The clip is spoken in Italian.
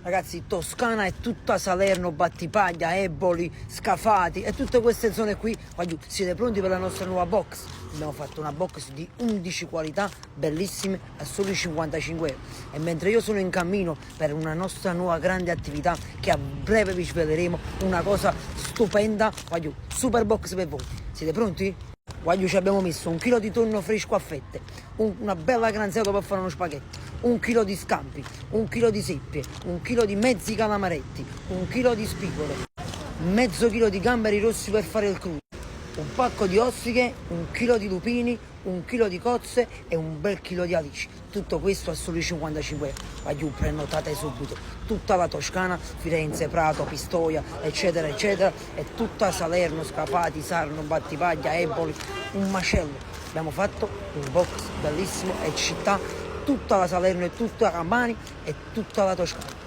Ragazzi, Toscana è tutta Salerno, Battipaglia, Eboli, Scafati e tutte queste zone qui. Siete pronti per la nostra nuova box? Abbiamo fatto una box di 11 qualità bellissime a soli 55 euro. E mentre io sono in cammino per una nostra nuova grande attività che a breve vi sveleremo, una cosa stupenda, super box per voi. Siete pronti? Ci abbiamo messo 1 chilo di tonno fresco a fette, una bella granzetta per fare uno spaghetto, 1 chilo di scampi, 1 chilo di seppie, 1 chilo di mezzi calamaretti, 1 chilo di spigole, mezzo chilo di gamberi rossi per fare il crudo, un pacco di ostriche, 1 chilo di lupini, 1 chilo di cozze e un bel chilo di alici. Tutto questo a soli 55 euro. Prenotate subito. Tutta la Toscana, Firenze, Prato, Pistoia, eccetera, eccetera, e tutta Salerno, Scafati, Sarno, Battipaglia, Eboli, un macello. Abbiamo fatto un box bellissimo e città, tutta la Salerno e tutta la Campania e tutta la Toscana.